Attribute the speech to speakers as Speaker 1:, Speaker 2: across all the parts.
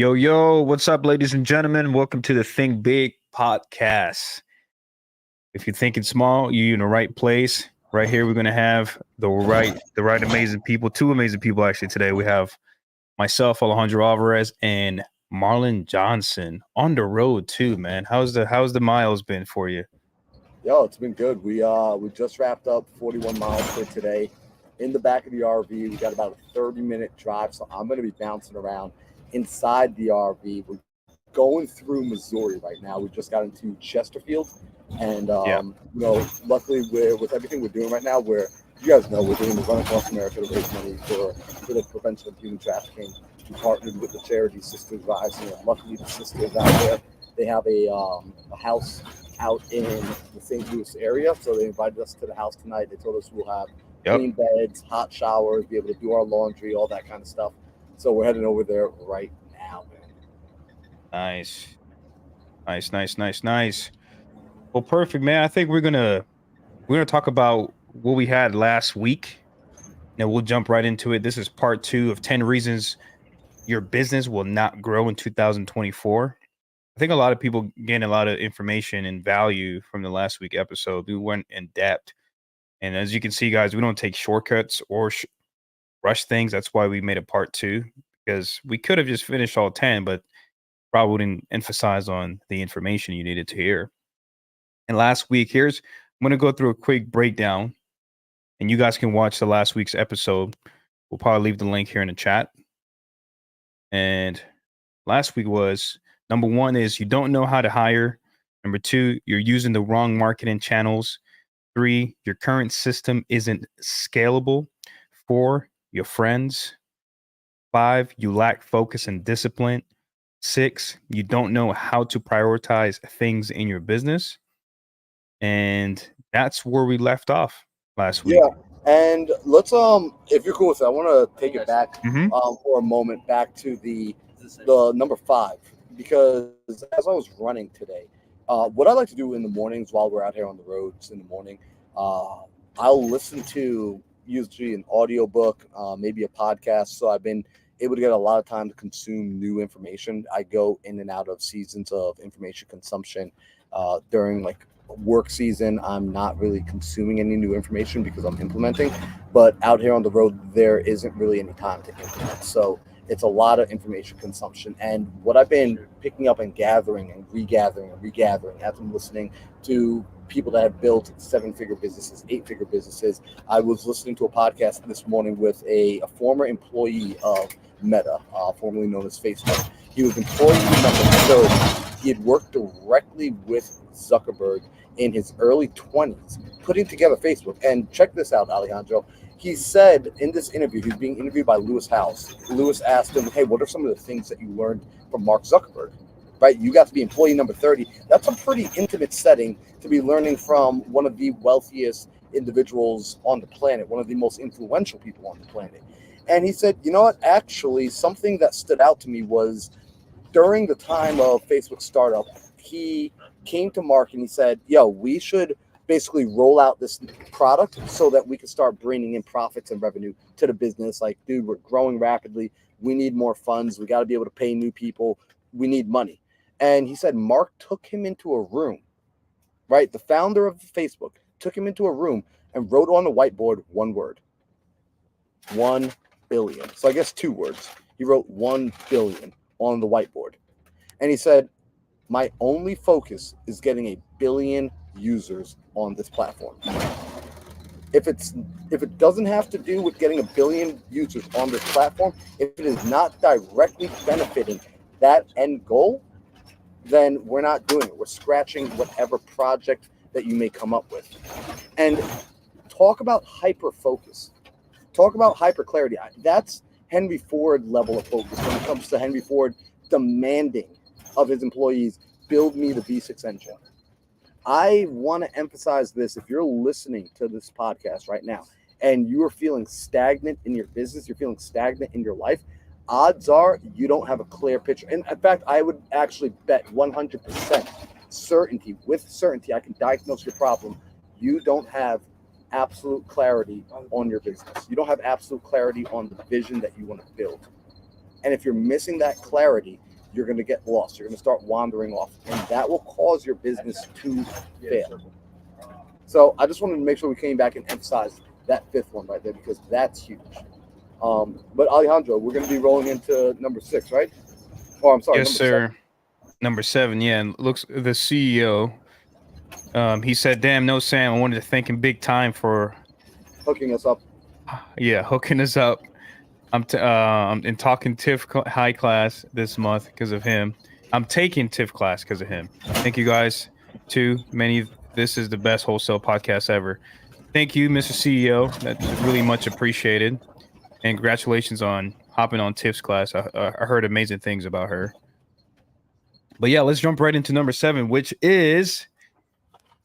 Speaker 1: Yo, yo, what's up, ladies and gentlemen? Welcome to the Think Big podcast. If you're thinking small, you're in the right place. Right here, we're gonna have the right amazing people, two amazing people actually today. We have myself, Alejandro Alvarez, and Marlon Johnson on the road too, man. How's the miles been for you?
Speaker 2: Yo, it's been good. We just wrapped up 41 miles for today. In the back of the RV, we got about a 30-minute drive, so I'm gonna be bouncing around inside the RV. We're going through Missouri right now. We just got into Chesterfield, and
Speaker 1: Yeah.
Speaker 2: luckily with everything we're doing right now, you guys know we're doing the Run Across America to raise money for the prevention of human trafficking. We partnered with the charity Sisters Rising, and luckily the sisters out there, they have a house out in the St. Louis area. So they invited us to the house tonight. They told us we'll have
Speaker 1: Yep.
Speaker 2: clean beds, hot showers, be able to do our laundry, all that kind of stuff. So we're heading over there right now, man.
Speaker 1: Nice. Nice, nice, nice, nice. Well, perfect, man. I think we're gonna talk about what we had last week. Now we'll jump right into it. This is part two of 10 reasons your business will not grow in 2024. I think a lot of people gain a lot of information and value from the last week episode. We went in depth. And as you can see, guys, we don't take shortcuts or rush things. That's why we made a part two, because we could have just finished all 10, but probably wouldn't emphasize on the information you needed to hear. And last week, I'm going to go through a quick breakdown, and you guys can watch the last week's episode. We'll probably leave the link here in the chat. And last week was number one is you don't know how to hire. Number two, you're using the wrong marketing channels. Three, your current system isn't scalable. Four, your friends. Five, you lack focus and discipline. Six, you don't know how to prioritize things in your business. And that's where we left off last week.
Speaker 2: Yeah, and let's if you're cool with it, I want to take it back
Speaker 1: Mm-hmm.
Speaker 2: for a moment back to the number five, because as I was running today, what I like to do in the mornings while we're out here on the roads in the morning, uh, I'll listen to usually an audiobook, maybe a podcast. So I've been able to get a lot of time to consume new information. I go in and out of seasons of information consumption during like work season. I'm not really consuming any new information because I'm implementing, but out here on the road there isn't really any time to implement, so it's a lot of information consumption. And what I've been picking up and gathering and regathering as I'm listening to people that have built seven-figure businesses, eight-figure businesses. I was listening to a podcast this morning with a former employee of Meta, formerly known as Facebook. He was employee number 30. He had worked directly with Zuckerberg in his early 20s, putting together Facebook. And check this out, Alejandro. He said in this interview, he's being interviewed by Lewis Howes. Lewis asked him, hey, what are some of the things that you learned from Mark Zuckerberg? Right? You got to be employee number 30. That's a pretty intimate setting to be learning from one of the wealthiest individuals on the planet, one of the most influential people on the planet. And he said, you know what? Actually, something that stood out to me was during the time of Facebook startup, he came to Mark and he said, yo, we should basically roll out this product so that we can start bringing in profits and revenue to the business. Like, dude, we're growing rapidly. We need more funds. We got to be able to pay new people. We need money. And he said Mark took him into a room, right? The founder of Facebook took him into a room and wrote on the whiteboard one word: 1 billion. So I guess two words. He wrote 1 billion on the whiteboard. And he said, my only focus is getting 1 billion users on this platform. If it doesn't have to do with getting 1 billion users on this platform, if it is not directly benefiting that end goal, then we're not doing it. We're scratching whatever project that you may come up with. And talk about hyper focus. Talk about hyper clarity. That's Henry Ford level of focus when it comes to Henry Ford demanding of his employees, build me the V6 engine. I want to emphasize this. If you're listening to this podcast right now and you are feeling stagnant in your business, you're feeling stagnant in your life, odds are you don't have a clear picture. And in fact, I would actually bet 100% certainty, with certainty, I can diagnose your problem. You don't have absolute clarity on your business. You don't have absolute clarity on the vision that you want to build. And if you're missing that clarity, you're going to get lost. You're going to start wandering off, and that will cause your business to fail. So I just wanted to make sure we came back and emphasize that fifth one right there because that's huge. But Alejandro, we're going to be rolling into number 6, right? Oh, I'm sorry.
Speaker 1: Yes,
Speaker 2: number
Speaker 1: sir.
Speaker 2: 7.
Speaker 1: Number 7, yeah. And looks the CEO. He said, "Damn, no, Sam. I wanted to thank him big time for,
Speaker 2: Hooking us up.
Speaker 1: yeah, hooking us up. I'm in talking TIFF high class this month because of him. I'm taking TIFF class because of him. Thank you guys too. This is the best wholesale podcast ever. Thank you, Mr. CEO. That's really much appreciated. And congratulations on hopping on TIFF's class. I heard amazing things about her. But yeah, let's jump right into number 7, which is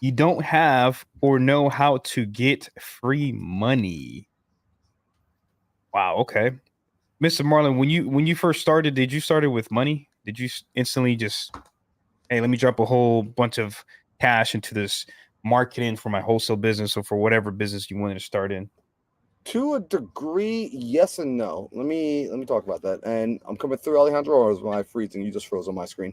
Speaker 1: you don't have or know how to get free money. Wow. Okay. Mr. Marlon, when you first started, did you started with money? Did you instantly just, hey, let me drop a whole bunch of cash into this marketing for my wholesale business or for whatever business you wanted to start in?
Speaker 2: To a degree, yes and no. Let me talk about that. And I'm coming through, Alejandro, or is my freezing? You just froze on my screen.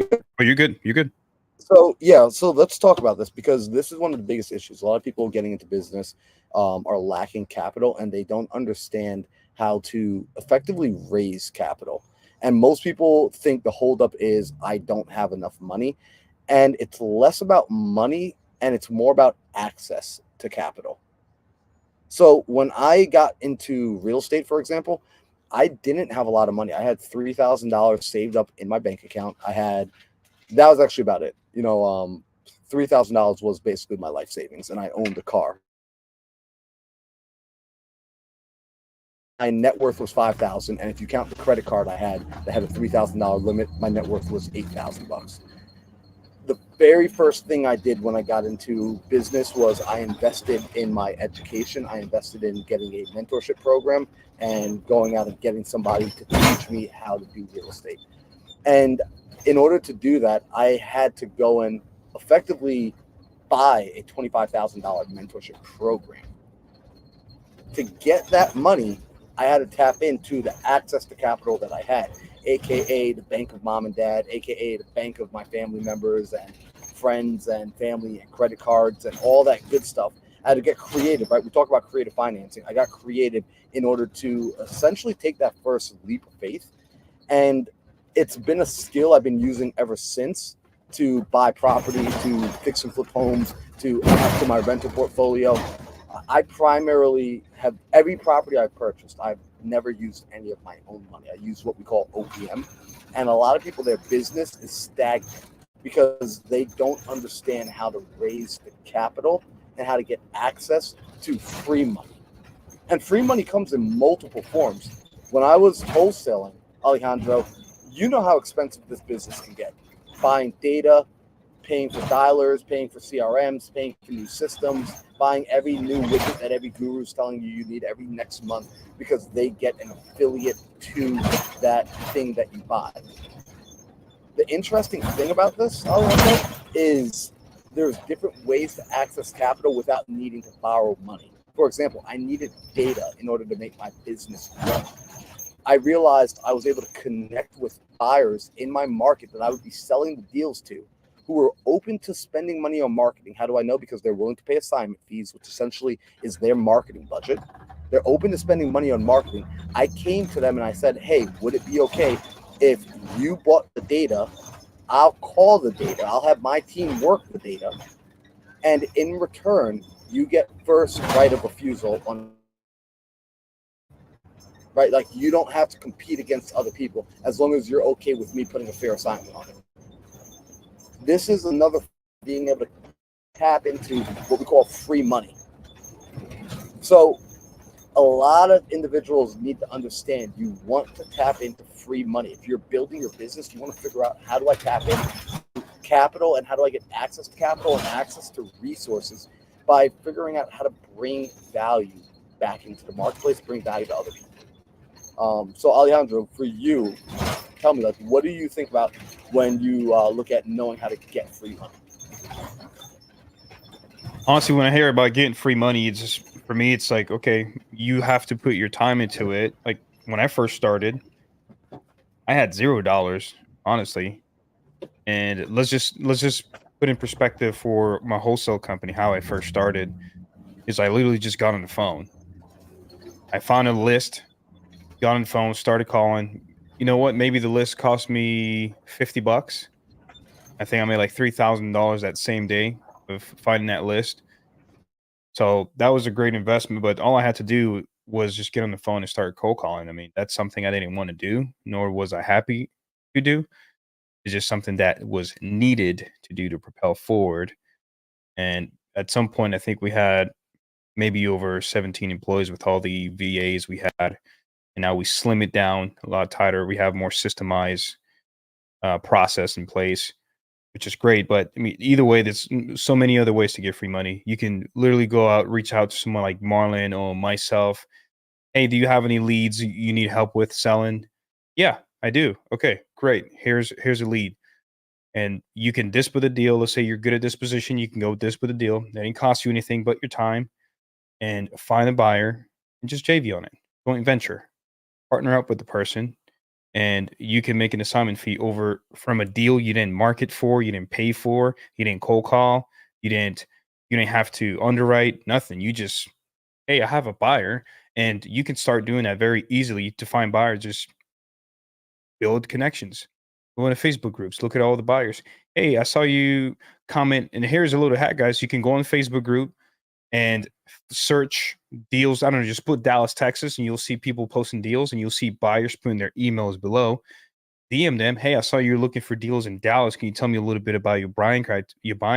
Speaker 1: Oh, you're good. You're good.
Speaker 2: So yeah, so let's talk about this because this is one of the biggest issues. A lot of people getting into business are lacking capital and they don't understand how to effectively raise capital. And most people think the holdup is I don't have enough money, and it's less about money and it's more about access to capital. So when I got into real estate, for example, I didn't have a lot of money. I had $3,000 saved up in my bank account. That was actually about it. $3,000 was basically my life savings, and I owned a car. My net worth was $5,000, and if you count the credit card I had that had a $3,000 limit, my net worth was $8,000. The very first thing I did when I got into business was I invested in my education. I invested in getting a mentorship program and going out and getting somebody to teach me how to do real estate. And in order to do that, I had to go and effectively buy a $25,000 mentorship program. To get that money, I had to tap into the access to capital that I had, aka the bank of mom and dad, aka the bank of my family members and friends and family and credit cards and all that good stuff. I had to get creative, right? We talk about creative financing. I got creative in order to essentially take that first leap of faith. And it's been a skill I've been using ever since to buy property, to fix and flip homes, to add to my rental portfolio. I primarily have every property I've purchased. I've never used any of my own money. I use what we call OPM. And a lot of people, their business is stagnant because they don't understand how to raise the capital and how to get access to free money. And free money comes in multiple forms. When I was wholesaling, Alejandro, you know how expensive this business can get. Buying data, paying for dialers, paying for CRMs, paying for new systems, buying every new widget that every guru is telling you need every next month because they get an affiliate to that thing that you buy. The interesting thing about this, Alejandro, is there's different ways to access capital without needing to borrow money. For example, I needed data in order to make my business grow. I realized I was able to connect with buyers in my market that I would be selling the deals to who were open to spending money on marketing. How do I know? Because they're willing to pay assignment fees, which essentially is their marketing budget. They're open to spending money on marketing. I came to them and I said, hey, would it be okay if you bought the data? I'll call the data. I'll have my team work the data. And in return, you get first right of refusal on, right? Like you don't have to compete against other people as long as you're okay with me putting a fair assignment on it. This is another being able to tap into what we call free money. So a lot of individuals need to understand you want to tap into free money. If you're building your business, you want to figure out how do I tap into capital and how do I get access to capital and access to resources by figuring out how to bring value back into the marketplace, bring value to other people. So Alejandro, for you, tell me, like, what do you think about when you look at knowing how to get free money?
Speaker 1: Honestly, when I hear about getting free money, it's just for me, it's like, okay, you have to put your time into it. Like when I first started, I had $0, honestly. And let's just put in perspective for my wholesale company how I first started is I literally just got on the phone. I found a list, got on the phone, started calling. You know what? Maybe the list cost me $50. I think I made like $3,000 that same day of finding that list. So that was a great investment. But all I had to do was just get on the phone and start cold calling. I mean, that's something I didn't want to do, nor was I happy to do. It's just something that was needed to do to propel forward. And at some point, I think we had maybe over 17 employees with all the VAs we had. And now we slim it down a lot tighter. We have more systemized process in place, which is great. But I mean, either way, there's so many other ways to get free money. You can literally go out, reach out to someone like Marlon or myself. Hey, do you have any leads you need help with selling? Yeah, I do. Okay, great. Here's a lead. And you can disp with a deal. Let's say you're good at this position. You can go disp with a deal. That didn't cost you anything but your time and find a buyer and just JV on it. Joint venture. Partner up with the person and you can make an assignment fee over from a deal you didn't market for, you didn't pay for, you didn't cold call, you didn't have to underwrite, nothing. You just, hey, I have a buyer, and you can start doing that very easily to find buyers. Just build connections. Go into Facebook groups, look at all the buyers. Hey, I saw you comment, and here's a little hack, guys. You can go on the Facebook group and search deals. I don't know, just put Dallas, Texas, and you'll see people posting deals, and you'll see buyers putting their emails below. DM them. Hey, I saw you're looking for deals in Dallas. Can you tell me a little bit about your buying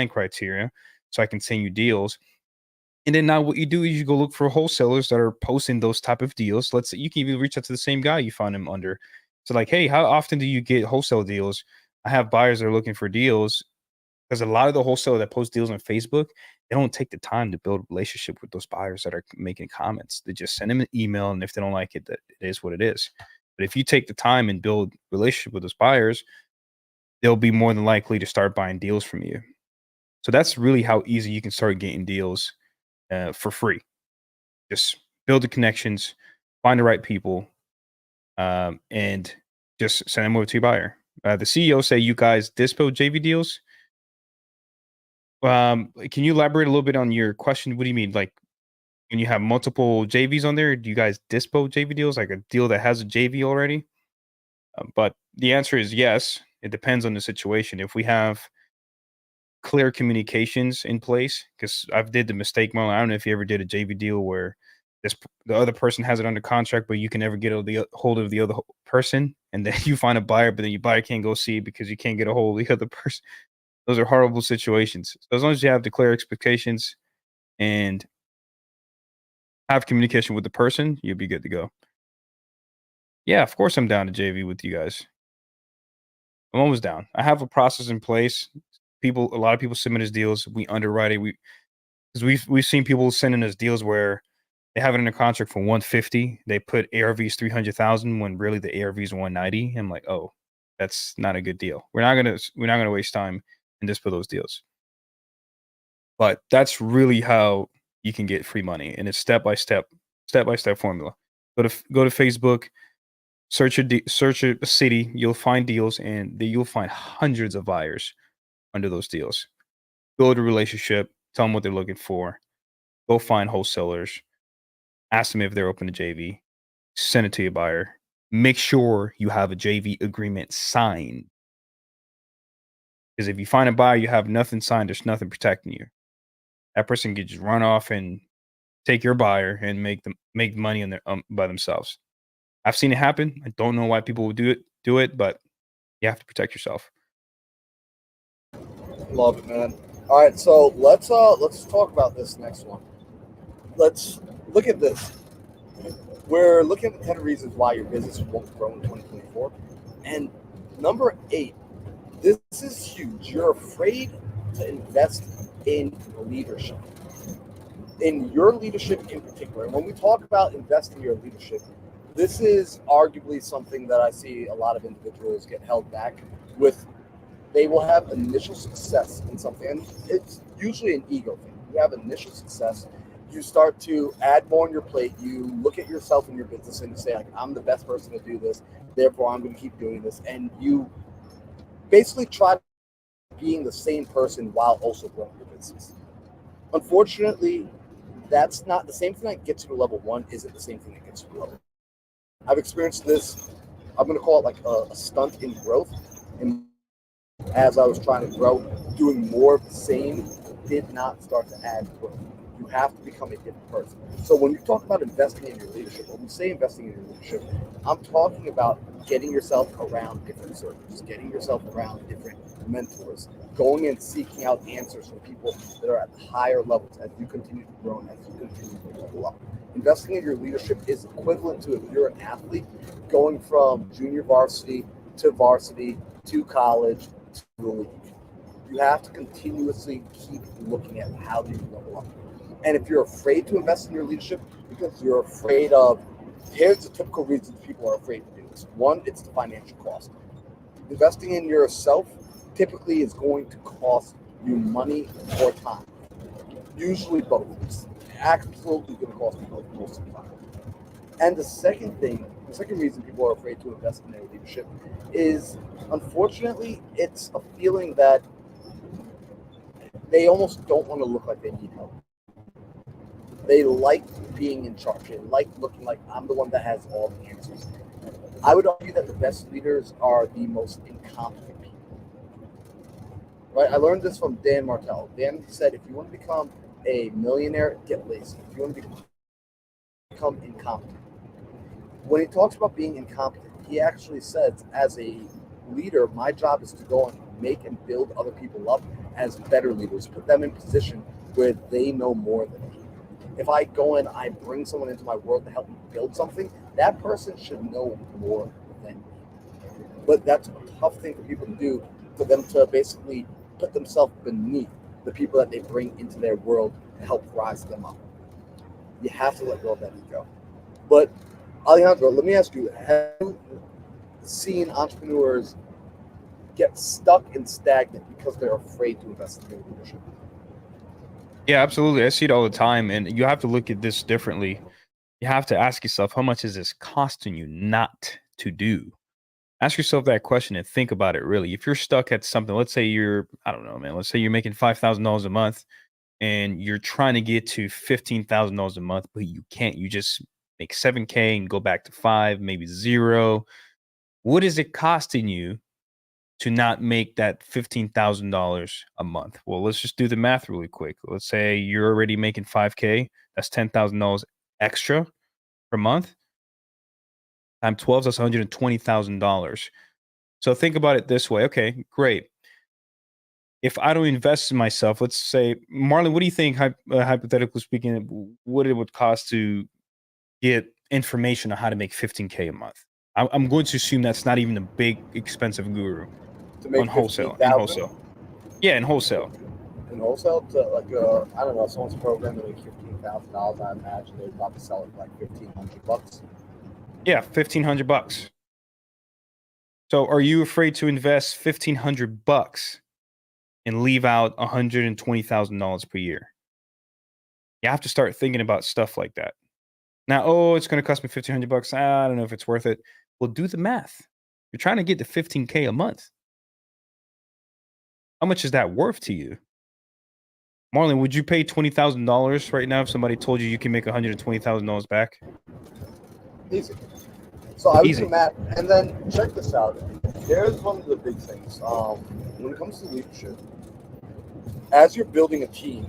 Speaker 1: criteria so I can send you deals? And then now what you do is you go look for wholesalers that are posting those type of deals. Let's say you can even reach out to the same guy you find them under. So like, hey, how often do you get wholesale deals? I have buyers that are looking for deals because a lot of the wholesaler that post deals on Facebook, they don't take the time to build a relationship with those buyers that are making comments. They just send them an email, and if they don't like it, that it is what it is. But if you take the time and build relationship with those buyers, they'll be more than likely to start buying deals from you. So that's really how easy you can start getting deals for free. Just build the connections, find the right people, and just send them over to your buyer. The CEO say you guys dispo JV deals. Can you elaborate a little bit on your question? What do you mean? Like when you have multiple JVs on there, do you guys dispo JV deals, like a deal that has a JV already? But the answer is yes. It depends on the situation. If we have clear communications in place, because I've did the mistake, Marlon. I don't know if you ever did a JV deal where the other person has it under contract, but you can never get hold of the other person, and then you find a buyer, but then your buyer can't go see it because you can't get a hold of the other person. Those are horrible situations. So as long as you have the clear expectations and have communication with the person, you'll be good to go. Yeah, of course I'm down to JV with you guys. I'm always down. I have a process in place. A lot of people submit us deals. We underwrite it. Because we've seen people sending us deals where they have it in a contract for 150. They put ARVs 300,000 when really the ARV is 190. I'm like, oh, that's not a good deal. We're not gonna waste time and just put those deals. But that's really how you can get free money, and it's step by step formula. Go to Facebook, search a city, you'll find deals, and you'll find hundreds of buyers under those deals. Build a relationship, tell them what they're looking for, go find wholesalers, ask them if they're open to JV, send it to your buyer. Make sure you have a JV agreement signed. Because if you find a buyer, you have nothing signed, there's nothing protecting you. That person could just run off and take your buyer and make money on their by themselves. I've seen it happen. I don't know why people would do it, but you have to protect yourself.
Speaker 2: Love it, man. All right, so let's talk about this next one. Let's look at this. We're looking at the 10 reasons why your business won't grow in 2024. And number 8, this is huge. You're afraid to invest in leadership. In your leadership in particular. And when we talk about investing in your leadership, this is arguably something that I see a lot of individuals get held back with. They will have initial success in something, and it's usually an ego thing. You have initial success, you start to add more on your plate. You look at yourself in your business and you say, like, I'm the best person to do this, therefore I'm going to keep doing this. And you basically try being the same person while also growing your business. Unfortunately, that's not the same thing that gets you to level one, isn't the same thing that gets you to level two. I've experienced this, I'm going to call it like a stunt in growth. And as I was trying to grow, doing more of the same did not start to add growth. You have to become a different person. So when you talk about investing in your leadership, when we say investing in your leadership, I'm talking about getting yourself around different circles, getting yourself around different mentors, going and seeking out answers from people that are at higher levels as you continue to grow and as you continue to level up. Investing in your leadership is equivalent to, if you're an athlete, going from junior varsity to college to the league. You have to continuously keep looking at how do you level up. And if you're afraid to invest in your leadership because you're afraid of, here's the typical reasons people are afraid to do this. One, it's the financial cost. Investing in yourself typically is going to cost you money or time. Usually both. It's absolutely going to cost you both most of the time. And the second reason people are afraid to invest in their leadership is, unfortunately, it's a feeling that they almost don't want to look like they need help. They like being in charge. They like looking like I'm the one that has all the answers. I would argue that the best leaders are the most incompetent people. Right? I learned this from Dan Martell. Dan said, if you want to become a millionaire, get lazy. If you want to become incompetent. When he talks about being incompetent, he actually says, as a leader, my job is to go and make and build other people up as better leaders, put them in position where they know more than me. If I go and I bring someone into my world to help me build something, that person should know more than me. But that's a tough thing for people to do, for them to basically put themselves beneath the people that they bring into their world to help rise them up. You have to let go of that ego. But Alejandro, let me ask you, have you seen entrepreneurs get stuck and stagnant because they're afraid to invest in their leadership?
Speaker 1: Yeah, absolutely. I see it all the time. And you have to look at this differently. You have to ask yourself, how much is this costing you not to do? Ask yourself that question and think about it really. If you're stuck at something, let's say I don't know, man, let's say you're making $5,000 a month and you're trying to get to $15,000 a month, but you can't. You just make 7K and go back to 5, maybe 0. What is it costing you to not make that $15,000 a month? Well, let's just do the math really quick. Let's say you're already making 5K. That's $10,000 extra per month. Times 12, that's $120,000. So think about it this way. Okay, great. If I don't invest in myself, let's say, Marlon, what do you think, hypothetically speaking, what it would cost to get information on how to make 15K a month? I'm going to assume that's not even a big, expensive guru
Speaker 2: To make
Speaker 1: on wholesale.
Speaker 2: 15,000?
Speaker 1: In wholesale. Yeah, in wholesale.
Speaker 2: In wholesale, to like I don't know, someone's program to make $15,000. I imagine they're about to sell it for like $1,500.
Speaker 1: Yeah, $1,500. So are you afraid to invest $1,500 and leave out $120,000 per year? You have to start thinking about stuff like that. Now, it's going to cost me $1,500. I don't know if it's worth it. Well, do the math. You're trying to get to 15K a month. How much is that worth to you? Marlon, would you pay $20,000 right now if somebody told you can make $120,000 back?
Speaker 2: Easy. So I would
Speaker 1: Easy.
Speaker 2: do that, and then check this out. Here's one of the big things. When it comes to leadership, as you're building a team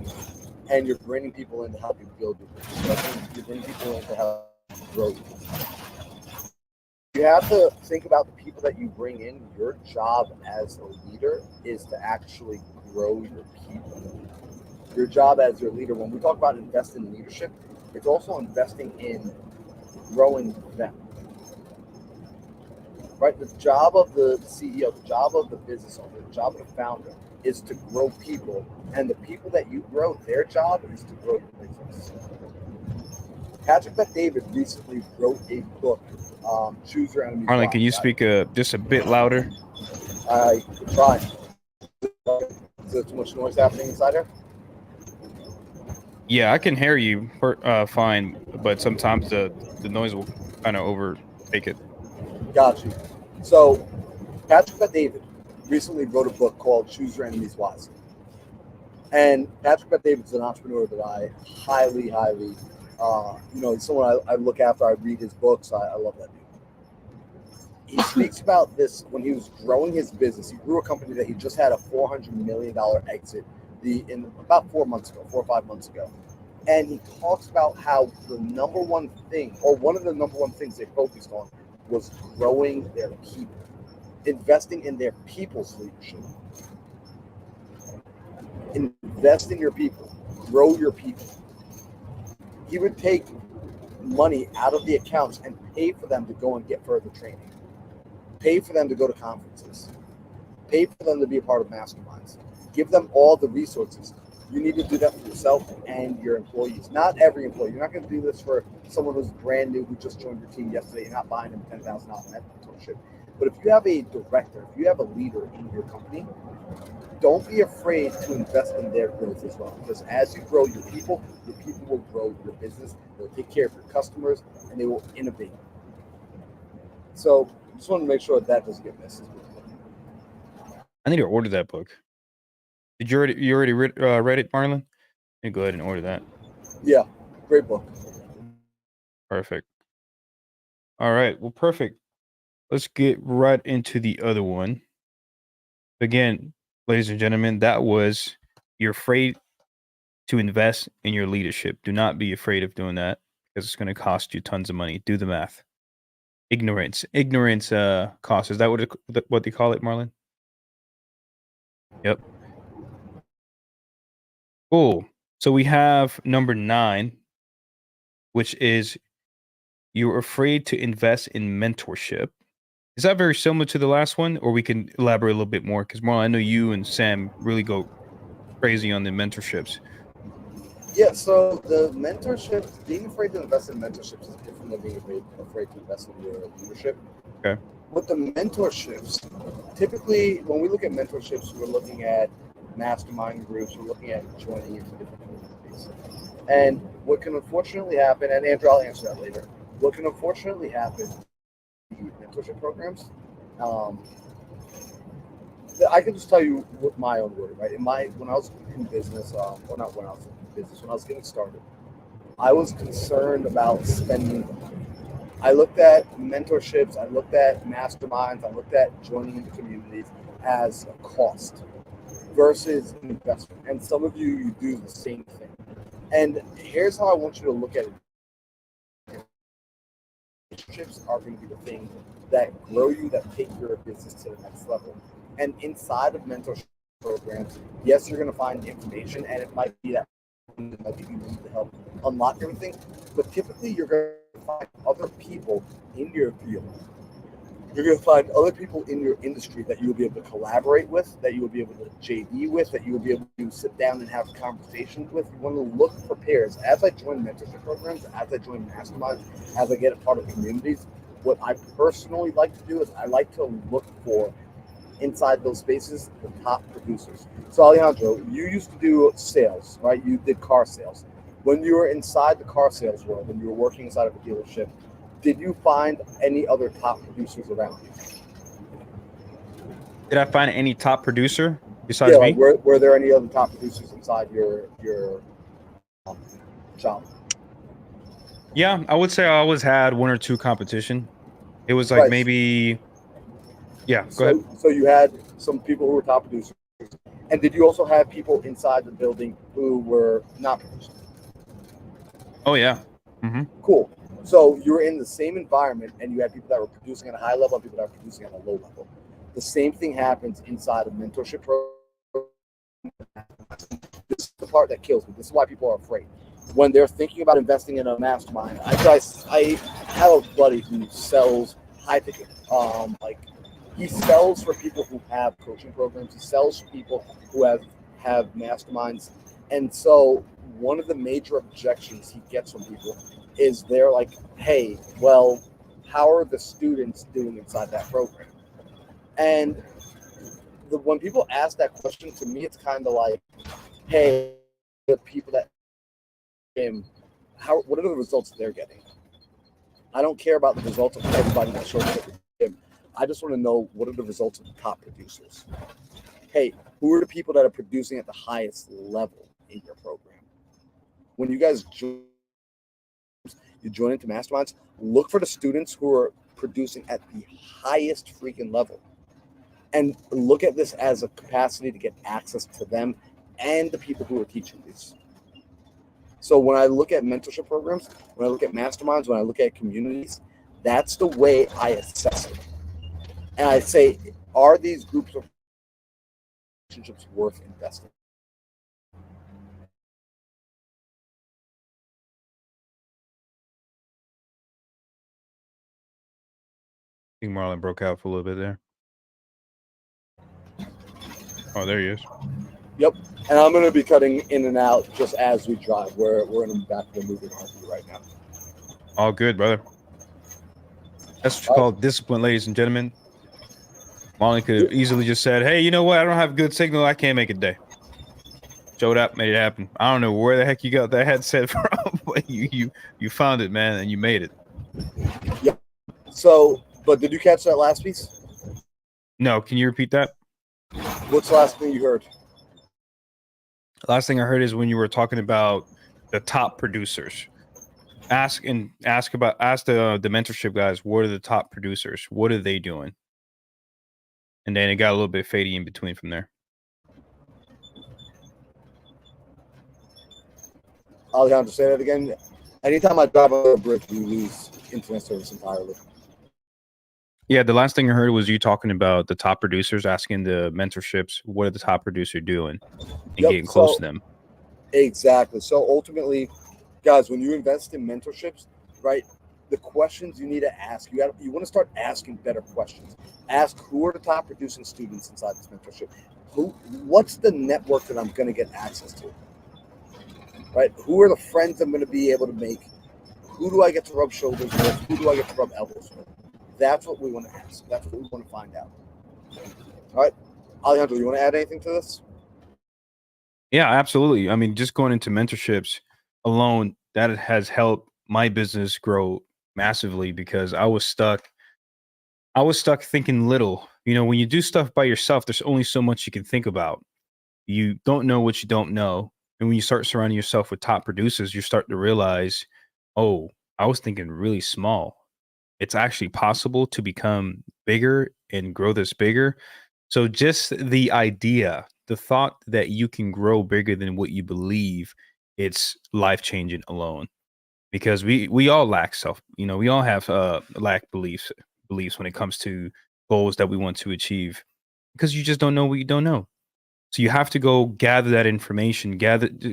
Speaker 2: and you're bringing people in to help you build your business, you're bringing people in to help you grow your business. You have to think about the people that you bring in. Your job as a leader is to actually grow your people. Your job as your leader, when we talk about investing in leadership, it's also investing in growing them. Right? The job of the CEO, the job of the business owner, the job of the founder is to grow people. And the people that you grow, their job is to grow your business. Patrick Bet-David recently wrote a book, Choose Your Enemy.
Speaker 1: Marlon, can you speak just a bit louder?
Speaker 2: I tried. Is there too much noise happening inside here?
Speaker 1: Yeah, I can hear you fine, but sometimes the noise will kind of overtake it.
Speaker 2: Got you. So Patrick Bet-David recently wrote a book called Choose Your Enemies Wisely. And Patrick Bet-David's an entrepreneur that I highly, someone I look after. I read his books. I love that dude. He speaks about this when he was growing his business. He grew a company that he just had a $400 million exit in about 4 months ago, 4 or 5 months ago. And he talks about how the number one thing, or one of the number one things they focused on, was growing their people, investing in their people's leadership. Invest in your people, grow your people. He would take money out of the accounts and pay for them to go and get further training, pay for them to go to conferences, pay for them to be a part of masterminds, give them all the resources. You need to do that for yourself and your employees. Not every employee. You're not going to do this for someone who's brand new who just joined your team yesterday. You're not buying them $10,000 mentorship. But if you have a director, if you have a leader in your company, don't be afraid to invest in their growth as well. Because as you grow your people will grow your business. They'll take care of your customers, and they will innovate. So just want to make sure that doesn't get missed.
Speaker 1: I need to order that book. Did you already read it, Marlon? You go ahead and order that.
Speaker 2: Yeah, great book.
Speaker 1: Perfect. All right. Well, perfect. Let's get right into the other one. Again, ladies and gentlemen, that was you're afraid to invest in your leadership. Do not be afraid of doing that because it's going to cost you tons of money. Do the math. Ignorance cost. Is that what they call it, Marlon? Yep. Cool. So we have number 9, which is you're afraid to invest in mentorship. Is that very similar to the last one, or we can elaborate a little bit more? Because Marlon, I know you and Sam really go crazy on the mentorships.
Speaker 2: Yeah, so the mentorship, being afraid to invest in mentorships is different than being afraid to invest in your leadership.
Speaker 1: Okay.
Speaker 2: With the mentorships, typically when we look at mentorships, we're looking at mastermind groups, we're looking at joining into different communities. And what can unfortunately happen, and Andrew, I'll answer that later. What can unfortunately happen in mentorship programs, I can just tell you with my own word, right? When I was in business, well, not when I was in business, when I was getting started, I was concerned about spending money. I looked at mentorships, I looked at masterminds, I looked at joining into communities as a cost versus an investment. And some of you do the same thing. And here's how I want you to look at it. Relationships are going to be the thing that grow you, that take your business to the next level. And inside of mentorship programs, yes, you're going to find information, and it might be that you need to help unlock everything. But typically, you're going to find other people in your field. You're going to find other people in your industry that you'll be able to collaborate with, that you will be able to JV with, that you will be able to sit down and have conversations with. You want to look for pairs. As I join mentorship programs, as I join masterminds, as I get a part of communities, what I personally like to do is I like to look for inside those spaces the top producers. So Alejandro, you used to do sales, right? You did car sales. When you were inside the car sales world, when you were working inside of a dealership, did you find any other top producers around you?
Speaker 1: Did I find any top producer
Speaker 2: Yeah,
Speaker 1: besides
Speaker 2: like
Speaker 1: me?
Speaker 2: were there any other top producers inside your um, job?
Speaker 1: Yeah, I would say I always had one or two competition. It was like
Speaker 2: Right.
Speaker 1: maybe, yeah, go ahead.
Speaker 2: So you had some people who were top producers, and did you also have people inside the building who were not producers?
Speaker 1: Oh yeah. Hmm.
Speaker 2: Cool. So you were in the same environment, and you had people that were producing at a high level and people that were producing at a low level. The same thing happens inside of mentorship programs. This is the part that kills me. This is why people are afraid. When they're thinking about investing in a mastermind, I have a buddy who sells high ticket. He sells for people who have coaching programs. He sells for people who have masterminds. And so one of the major objections he gets from people is they're like, hey, well, how are the students doing inside that program? And when people ask that question, to me, it's kind of like, hey, the people that gym, what are the results they're getting? I don't care about the results of everybody that shows up at the gym. I just want to know what are the results of the top producers. Hey, who are the people that are producing at the highest level in your program? When you guys join into masterminds, look for the students who are producing at the highest freaking level. And look at this as a capacity to get access to them and the people who are teaching these. So when I look at mentorship programs, when I look at masterminds, when I look at communities, that's the way I assess it. And I say, are these groups of relationships worth investing?
Speaker 1: I think Marlon broke out for a little bit there. Oh, there he is.
Speaker 2: Yep. And I'm going to be cutting in and out just as we drive. We're in the back of the moving RV right now.
Speaker 1: All good, brother. That's what you call discipline, ladies and gentlemen. Marlon could have easily just said, hey, you know what? I don't have good signal. I can't make it today. Showed up, made it happen. I don't know where the heck you got that headset from, but you found it, man, and you made it.
Speaker 2: Yeah. So, but did you catch that last piece?
Speaker 1: No, can you repeat that?
Speaker 2: What's the last thing you heard?
Speaker 1: Last thing I heard is when you were talking about the top producers. Ask the mentorship guys, what are the top producers? What are they doing? And then it got a little bit fadey in between from there.
Speaker 2: Alejandro, say that again. Anytime I drive over a bridge, we lose internet service entirely.
Speaker 1: Yeah, the last thing I heard was you talking about the top producers, asking the mentorships, what are the top producers doing, and getting close to them.
Speaker 2: Exactly. So ultimately, guys, when you invest in mentorships, right, the questions you need to ask, you want to start asking better questions. Ask who are the top producing students inside this mentorship. What's the network that I'm going to get access to? Right? Who are the friends I'm going to be able to make? Who do I get to rub shoulders with? Who do I get to rub elbows with? That's what we want to ask. That's what we want to find out. All right. Alejandro, you want to add anything to this?
Speaker 1: Yeah, absolutely. I mean, just going into mentorships alone, that has helped my business grow massively because I was stuck thinking little. You know, when you do stuff by yourself, there's only so much you can think about. You don't know what you don't know. And when you start surrounding yourself with top producers, you start to realize, oh, I was thinking really small. It's actually possible to become bigger and grow this bigger. So just the idea, the thought that you can grow bigger than what you believe, it's life changing alone. Because we all lack we all have lack beliefs when it comes to goals that we want to achieve because you just don't know what you don't know. So you have to go gather that information,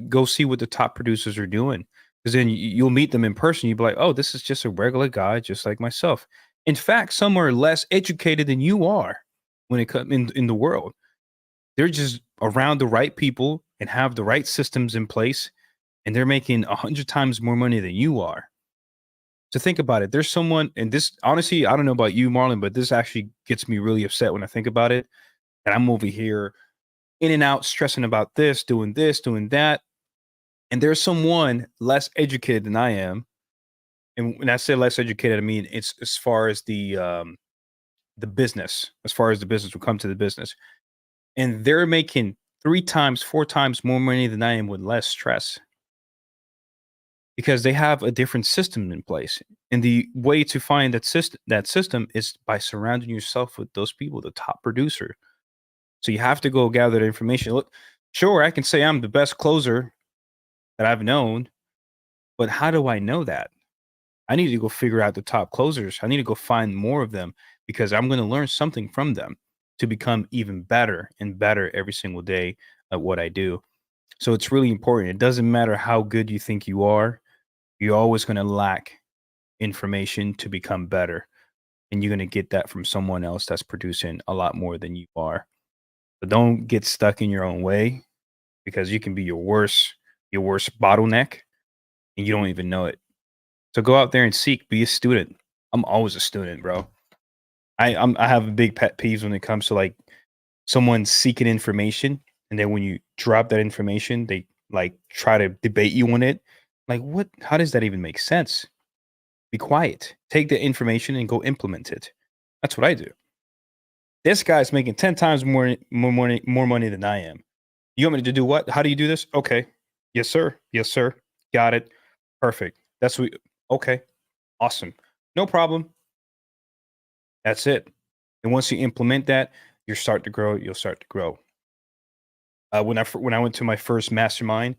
Speaker 1: go see what the top producers are doing. Because then you'll meet them in person. You'll be like, oh, this is just a regular guy, just like myself. In fact, some are less educated than you are when it comes in the world. They're just around the right people and have the right systems in place, and they're making 100 times more money than you are. So think about it. There's someone, and this honestly, I don't know about you, Marlon, but this actually gets me really upset when I think about it. And I'm over here in and out, stressing about this, doing that. And there's someone less educated than I am. And when I say less educated, I mean it's as far as the business, as far as the business will come to the business. And they're making 3 times, 4 times more money than I am with less stress. Because they have a different system in place. And the way to find that system is by surrounding yourself with those people, the top producer. So you have to go gather the information. Look, sure, I can say I'm the best closer that I've known, but how do I know that? I need to go figure out the top closers. I need to go find more of them because I'm going to learn something from them to become even better and better every single day at what I do. So it's really important. It doesn't matter how good you think you are. You're always going to lack information to become better. And you're going to get that from someone else that's producing a lot more than you are. So don't get stuck in your own way because you can be your worst bottleneck and you don't even know it. So go out there and seek, be a student. I'm always a student, bro. I have a big pet peeves when it comes to like someone seeking information. And then when you drop that information, they like try to debate you on it. Like, what? How does that even make sense? Be quiet. Take the information and go implement it. That's what I do. This guy's making 10 times more money than I am. You want me to do what? How do you do this? Okay. Yes, sir. Yes, sir. Got it. Perfect. That's what. Okay. Awesome. No problem. That's it. And once you implement that, you start to grow. You'll start to grow. When I went to my first mastermind,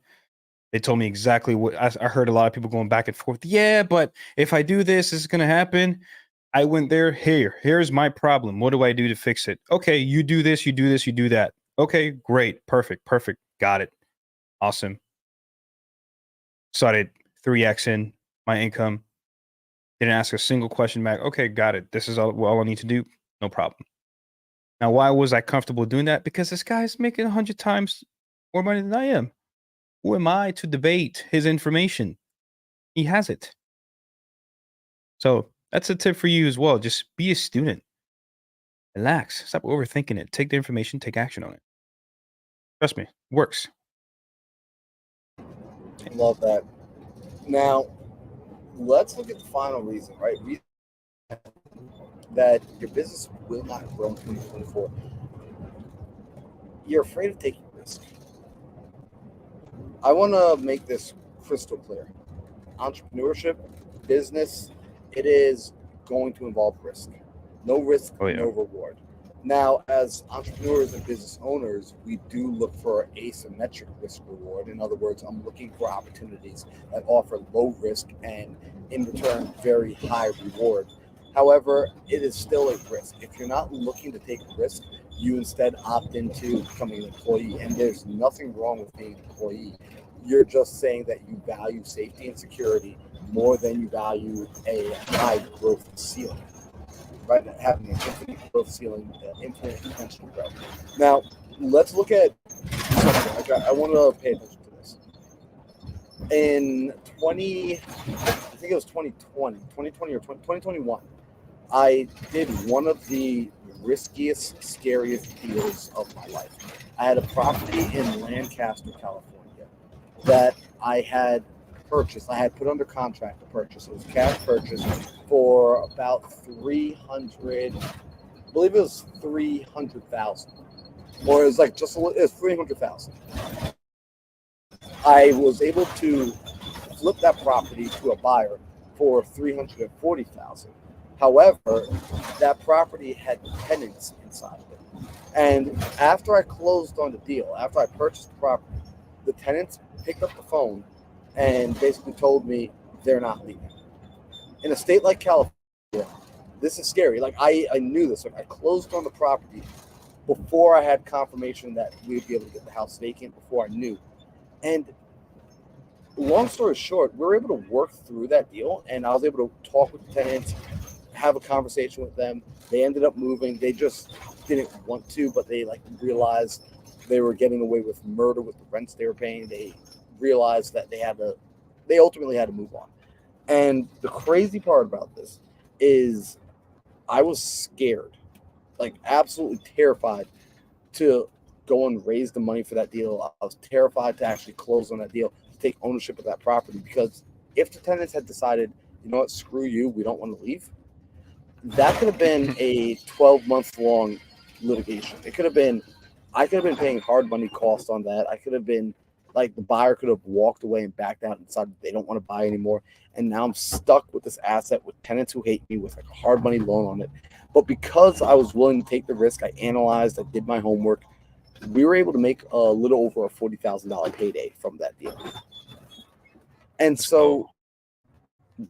Speaker 1: they told me exactly what I heard. A lot of people going back and forth. Yeah, but if I do this, this is going to happen. I went there. Here's my problem. What do I do to fix it? Okay, you do this, you do this, you do that. Okay, great, perfect. Got it. Awesome. Started 3x in my income. Didn't ask a single question back. Okay, got it. This is all I need to do. No problem. Now, why was I comfortable doing that? Because this guy's making 100 times more money than I am. Who am I to debate his information? He has it. So that's a tip for you as well. Just be a student. Relax. Stop overthinking it. Take the information, take action on it. Trust me, it works.
Speaker 2: Love that. Now, let's look at the final reason, right? That your business will not grow in 2024. You're afraid of taking risk. I want to make this crystal clear. Entrepreneurship, business, it is going to involve risk. No risk, no reward. Now, as entrepreneurs and business owners, we do look for asymmetric risk reward. In other words, I'm looking for opportunities that offer low risk and in return very high reward. However, it is still a risk. If you're not looking to take a risk, you instead opt into becoming an employee. And there's nothing wrong with being an employee. You're just saying that you value safety and security more than you value a high growth ceiling. Right, having an infinite growth ceiling, infinite potential to grow. Now, let's look at something. I want to pay attention to this. In I think it was 2020 or 2021, I did one of the riskiest, scariest deals of my life. I had a property in Lancaster, California, that I had purchased. I had put under contract to purchase. It was cash purchase for about 300. I believe it was 300,000, or it was like it was 300,000. I was able to flip that property to a buyer for 340,000. However, that property had tenants inside of it, and after I closed on the deal, after I purchased the property, the tenants picked up the phone and basically told me they're not leaving. In a state like California, this is scary. Like I knew this. Like I closed on the property before I had confirmation that we'd be able to get the house vacant, before I knew. And long story short, we were able to work through that deal, and I was able to talk with the tenants, have a conversation with them. They ended up moving. They just didn't want to, but they realized they were getting away with murder with the rents they were paying. They realized that they ultimately had to move on. And the crazy part about this is I was scared, like absolutely terrified to go and raise the money for that deal. I was terrified to actually close on that deal, to take ownership of that property, because if the tenants had decided, you know what, screw you, we don't want to leave, that could have been a 12-month long litigation. I could have been paying hard money costs on that. I could have been the buyer could have walked away and backed out and decided they don't want to buy anymore. And now I'm stuck with this asset with tenants who hate me, with a hard money loan on it. But because I was willing to take the risk, I analyzed, I did my homework, we were able to make a little over a $40,000 payday from that deal. And so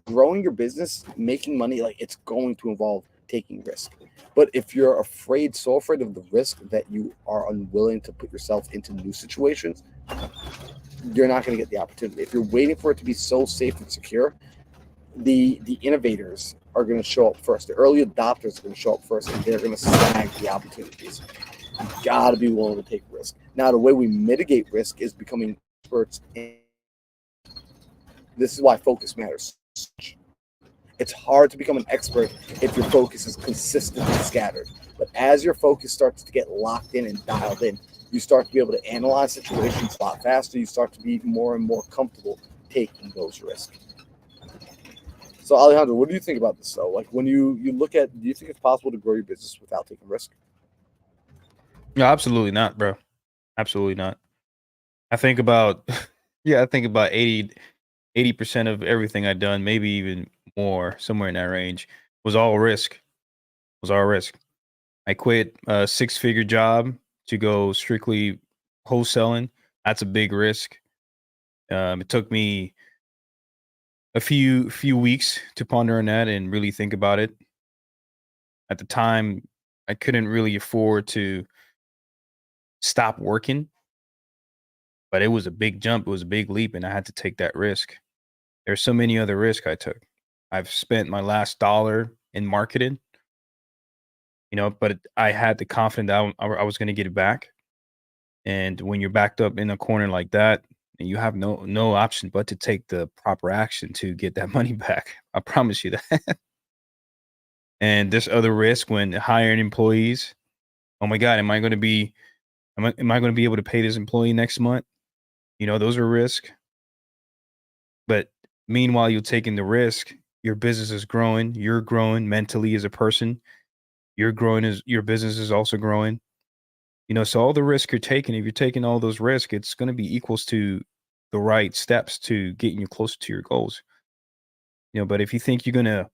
Speaker 2: growing your business, making money, it's going to involve taking risk. But if you're so afraid of the risk that you are unwilling to put yourself into new situations, you're not going to get the opportunity. If you're waiting for it to be so safe and secure, the innovators are going to show up first. The early adopters are going to show up first, and they're going to snag the opportunities. You got to be willing to take risk. Now, the way we mitigate risk is becoming experts in. This is why focus matters. It's hard to become an expert if your focus is consistently scattered. But as your focus starts to get locked in and dialed in, you start to be able to analyze situations a lot faster. You start to be more and more comfortable taking those risks. So Alejandro, what do you think about this though? Like when you look at, do you think it's possible to grow your business without taking risk?
Speaker 1: No, absolutely not, bro. Absolutely not. I think about yeah, I think about 80% of everything I've done, maybe even more, somewhere in that range, was all risk. Was all risk. I quit a six-figure job to go strictly wholesaling. That's a big risk. It took me a few weeks to ponder on that and really think about it. At the time, I couldn't really afford to stop working, but it was a big jump. It was a big leap, and I had to take that risk. There's so many other risks I took. I've spent my last dollar in marketing, but I had the confidence that I was going to get it back. And when you're backed up in a corner like that, and you have no option but to take the proper action to get that money back. I promise you that. And this other risk when hiring employees. Oh my God, am I going to be able to pay this employee next month? Those are risks. But meanwhile, you're taking the risk. Your business is growing. You're growing mentally as a person. You're growing as your business is also growing. So all the risk you're taking, if you're taking all those risks, it's going to be equals to the right steps to getting you closer to your goals. But if you think you're going to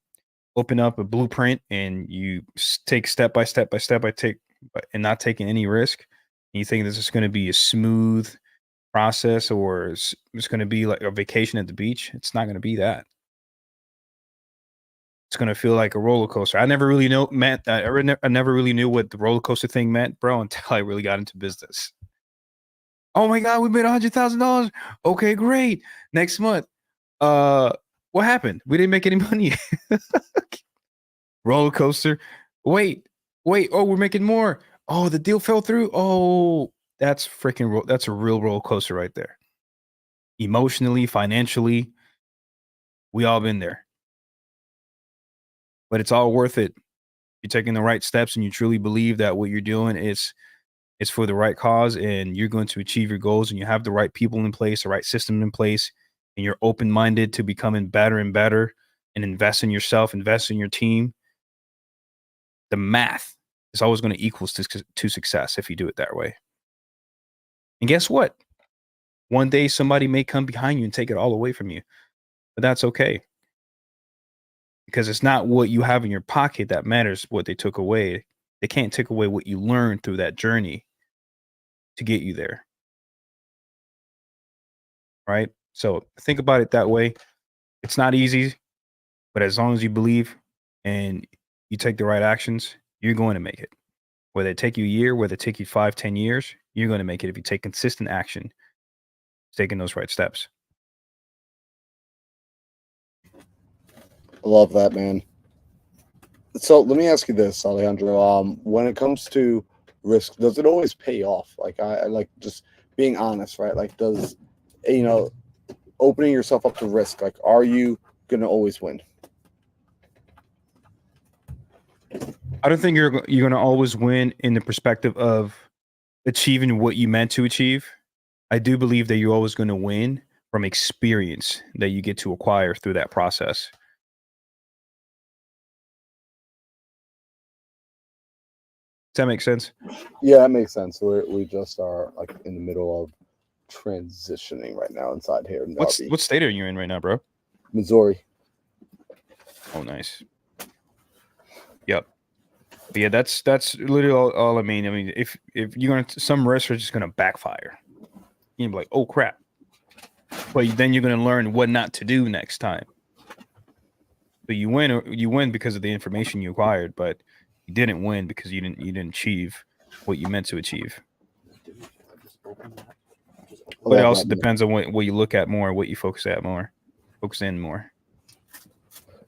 Speaker 1: open up a blueprint and you take step by step by step and not taking any risk, and you think this is going to be a smooth process or it's going to be like a vacation at the beach, it's not going to be that. It's going to feel like a roller coaster. I never really I never really knew what the roller coaster thing meant, bro, until I really got into business. Oh my God, we made $100,000. Okay, great. Next month, what happened? We didn't make any money. Roller coaster. Wait. Oh, we're making more. Oh, the deal fell through. Oh, that's that's a real roller coaster right there. Emotionally, financially, we all been there. But it's all worth it. You're taking the right steps and you truly believe that what you're doing is for the right cause and you're going to achieve your goals and you have the right people in place, the right system in place, and you're open-minded to becoming better and better and invest in yourself, invest in your team. The math is always going to equal to success if you do it that way. And guess what? One day somebody may come behind you and take it all away from you, but that's okay. Because it's not what you have in your pocket that matters, what they took away. They can't take away what you learned through that journey to get you there. Right? So think about it that way. It's not easy, but as long as you believe and you take the right actions, you're going to make it. Whether it take you a year, whether it take you 5-10 years, you're going to make it if you take consistent action, taking those right steps.
Speaker 2: I love that, man. So let me ask you this, Alejandro. When it comes to risk, does it always pay off? Like I like just being honest, right? Like does opening yourself up to risk, like are you gonna always win?
Speaker 1: I don't think you're going to always win in the perspective of achieving what you meant to achieve. I do believe that you're always going to win from experience that you get to acquire through that process. Does that make sense?
Speaker 2: Yeah, that makes sense. We just are like in the middle of transitioning right now inside here in Darby.
Speaker 1: What state are you in right now, bro?
Speaker 2: Missouri.
Speaker 1: Oh, nice. Yep. But yeah, that's literally all I mean. I mean, if you're going to, some risks are just going to backfire. You'll be like, oh crap. But then you're going to learn what not to do next time. But you win because of the information you acquired, but you didn't win because you didn't achieve what you meant to achieve. But it also depends on what you look at more, what you focus in more.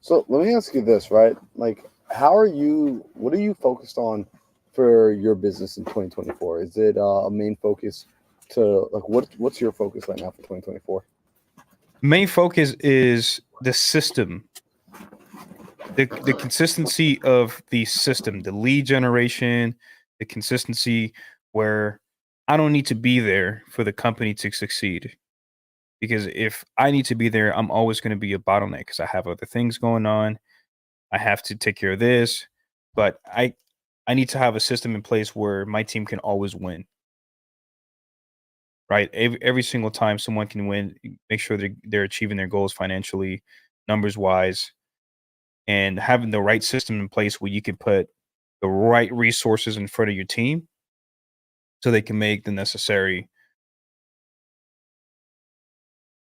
Speaker 2: So let me ask you this, right? Like, what are you focused on for your business in 2024? Is it a main focus to like what's your focus right now for 2024?
Speaker 1: Main focus is the system, the consistency of the system, the lead generation, the consistency where I don't need to be there for the company to succeed. because if I need to be there, I'm always going to be a bottleneck because I have other things going on. I have to take care of this, but I need to have a system in place where my team can always win. Right, every single time someone can win, make sure they're achieving their goals financially, numbers wise, and having the right system in place where you can put the right resources in front of your team so they can make the necessary.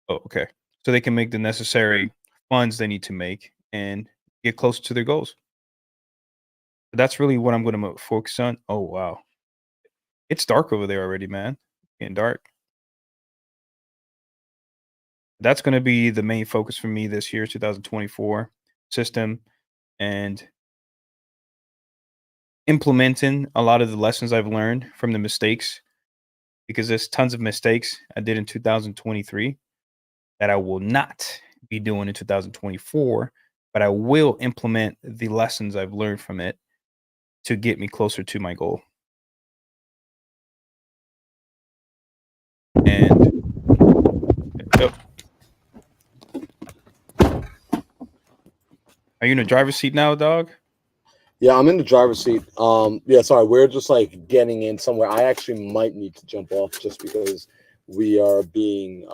Speaker 1: Oh, okay. So they can make the necessary funds they need to make and get closer to their goals. That's really what I'm going to focus on. Oh wow, it's dark over there already, man. Getting dark. That's going to be the main focus for me this year, 2024 system, and implementing a lot of the lessons I've learned from the mistakes, because there's tons of mistakes I did in 2023 that I will not be doing in 2024, but I will implement the lessons I've learned from it to get me closer to my goal. And oh, are you in the driver's seat now, dog?
Speaker 2: Yeah, I'm in the driver's seat. Yeah, sorry, we're just like getting in somewhere. I actually might need to jump off just because we are being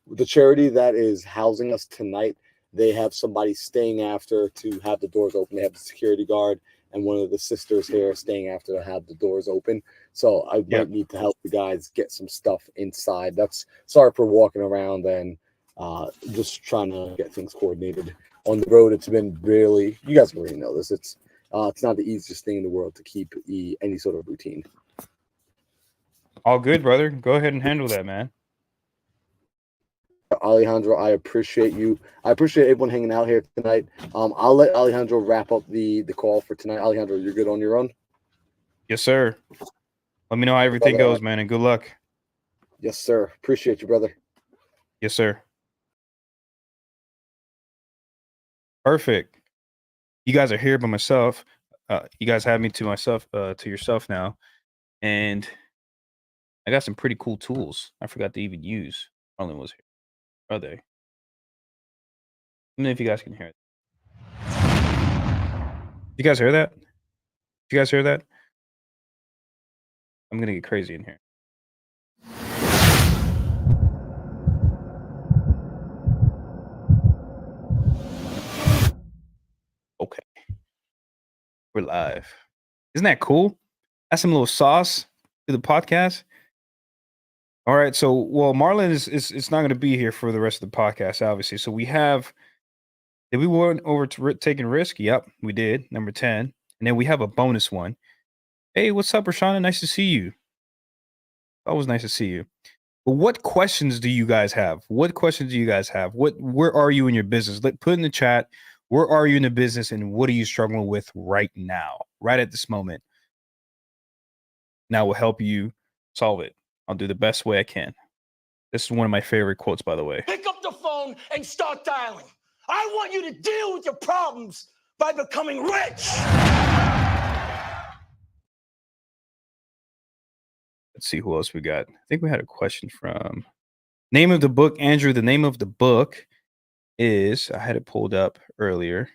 Speaker 2: the charity that is housing us tonight. They have somebody staying after to have the doors open. They have the security guard and one of the sisters here staying after to have the doors open. So I might need to help the guys get some stuff inside. That's sorry for walking around and just trying to get things coordinated on the road. It's been really, you guys already know this. It's not the easiest thing in the world to keep any sort of routine.
Speaker 1: All good, brother. Go ahead and handle that, man.
Speaker 2: Alejandro, I appreciate you. I appreciate everyone hanging out here tonight. I'll let Alejandro wrap up the call for tonight. Alejandro, you're good on your own?
Speaker 1: Yes, sir. Let me know how everything goes, man, and good luck.
Speaker 2: Yes, sir. Appreciate you, brother.
Speaker 1: Yes, sir. Perfect. You guys are here by myself. You guys have me to myself, to yourself now, and I got some pretty cool tools I forgot to even use. Marlon was here. Are they? Let me know if you guys can hear it. You guys hear that? You guys hear that? I'm gonna get crazy in here. Okay, we're live. Isn't that cool? That's some little sauce to the podcast. All right, so well, Marlon is not going to be here for the rest of the podcast, obviously. So we have. Did we went over to taking risk? Yep, we did. Number 10, and then we have a bonus one. Hey, what's up, Rashana? Nice to see you. Always nice to see you. But what questions do you guys have? What questions do you guys have? Where are you in your business? Put in the chat. Where are you in the business, and what are you struggling with right now, right at this moment? Now will help you solve it. I'll do the best way I can. This is one of my favorite quotes, by the way.
Speaker 3: Pick up the phone and start dialing. I want you to deal with your problems by becoming rich.
Speaker 1: Let's see who else we got. I think we had a question from name of the book, Andrew. The name of the book is, I had it pulled up earlier.